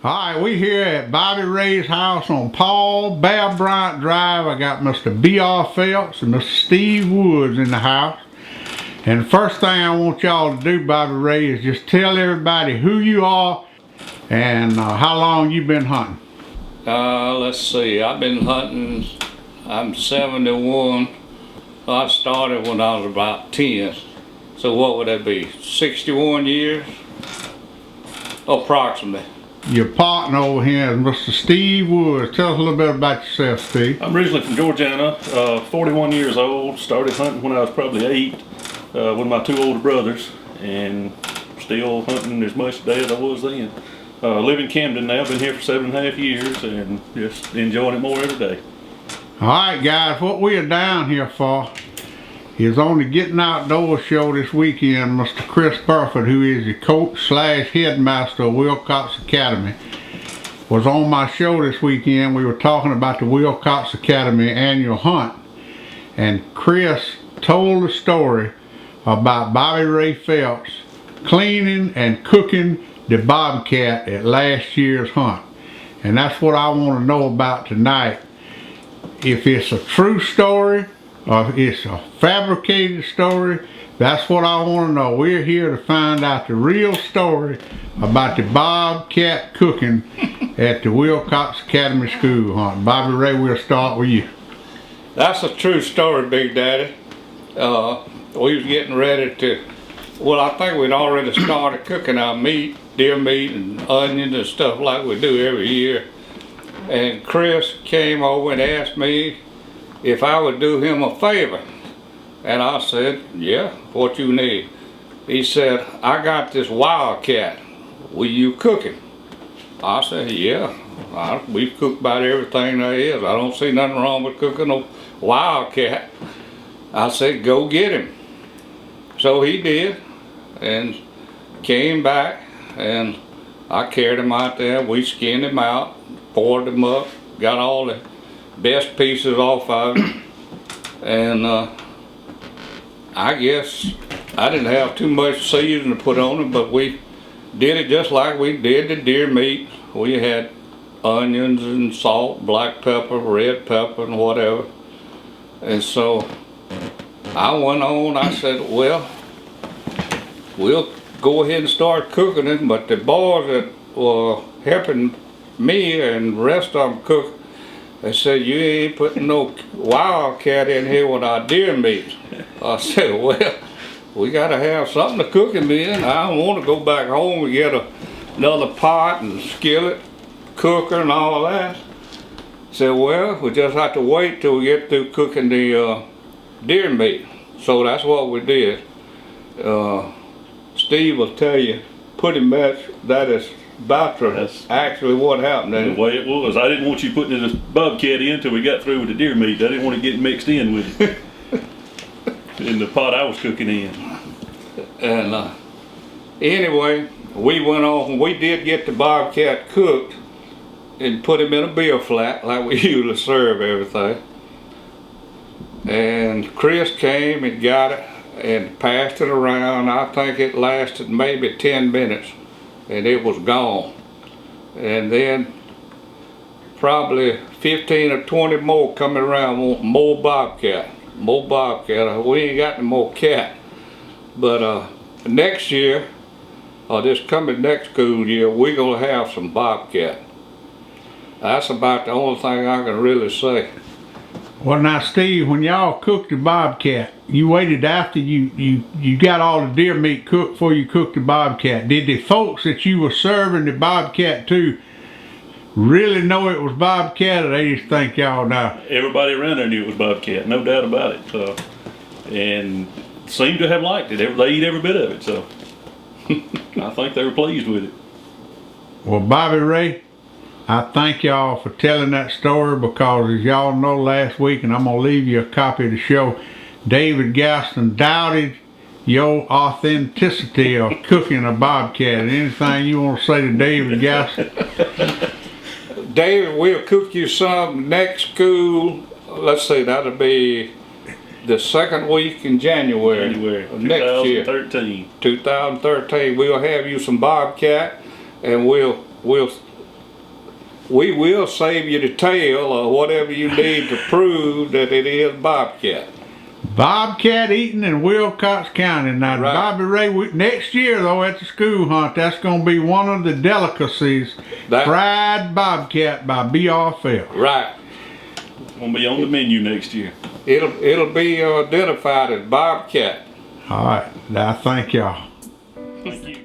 Alright, we here at Bobby Ray's house on Paul Bear Bryant Drive. I got Mr. B.R. Phelps and Mr. Steve Woods in the house. And the first thing I want y'all to do, Bobby Ray, is just tell everybody who you are and how long you've been hunting. Let's see, I've been hunting, I'm 71. I started when I was about 10. So what would that be, 61 years? Approximately. Your partner over here is Mr. Steve Woods. Tell us a little bit about yourself, Steve. I'm originally from Georgiana, 41 years old. Started hunting when I was probably 8 with my 2 older brothers, and still hunting as much today as I was then. Live in Camden now, been here for 7.5 years, and just enjoying it more every day. Alright guys, what we are down here for is on the Getting Outdoors show this weekend. Mr. Chris Burford, who is the coach / headmaster of Wilcox Academy, was on my show this weekend. We were talking about the Wilcox Academy annual hunt, and Chris told the story about Bobby Ray Phelps cleaning and cooking the Bobcat at last year's hunt. And that's what I want to know about tonight. If it's a true story or if it's a fabricated story, that's what I want to know. We're here to find out the real story about the Bobcat cooking at the Wilcox Academy School Hunt. Bobby Ray, we'll start with you. That's a true story, Big Daddy. We was getting ready to, well, I think we'd already started cooking our meat, deer meat and onions and stuff like we do every year. And Chris came over and asked me if I would do him a favor. And I said, yeah, what you need? He said, I got this wildcat. Will you cook him? I said, yeah, we've cooked about everything there is. I don't see nothing wrong with cooking a wildcat. I said, go get him. So he did, and came back, and I carried him out there. We skinned him out, poured him up, got all the best pieces off of him, and I guess I didn't have too much seasoning to put on it, but we did it just like we did the deer meat. We had onions and salt, black pepper, red pepper, and whatever. And so I went on, I said, well, we'll go ahead and start cooking it, but the boys that were helping me and the rest of them cook, they said, you ain't putting no wildcat in here with our deer meat. I said, well, we gotta have something to cook him in. I don't want to go back home and get another pot and skillet, cooker and all that. Said, well, we just have to wait till we get through cooking the deer meat. So that's what we did. Steve will tell you pretty much that is that's actually what happened. The way it was. I didn't want you putting this bobcat in until we got through with the deer meat. I didn't want to get mixed in with it in the pot I was cooking in. And anyway, we went on and we did get the bobcat cooked and put him in a beer flat like we usually serve everything. And Chris came and got it and passed it around. I think it lasted maybe 10 minutes and it was gone. And then probably 15 or 20 more coming around wanting more bobcat. We ain't got any more cat. But next year, or this coming next school year, we're gonna have some bobcat. That's about the only thing I can really say. Well now Steve, when y'all cooked the bobcat, you waited after you got all the deer meat cooked before you cooked the bobcat. Did the folks that you were serving the bobcat to really know it was bobcat, or they just think y'all know? Everybody around there knew it was bobcat, no doubt about it. So, and seemed to have liked it. They eat every bit of it, so I think they were pleased with it. Well, Bobby Ray, I thank y'all for telling that story, because as y'all know last week, and I'm going to leave you a copy of the show, David Gaston doubted your authenticity of cooking a bobcat. Anything you want to say to David Gaston? David, we'll cook you some next school. Let's see, that'll be the second week in January of next year. 2013. We'll have you some bobcat, and we'll we will save you the tail or whatever you need to prove that it is Bobcat. Bobcat eating in Wilcox County. Now, Right. Bobby Ray, next year though at the school hunt, that's going to be one of the delicacies. Fried Bobcat by BRFL. Right. Gonna be on the menu next year. It'll be identified as Bobcat. All right, I thank y'all. Thank you.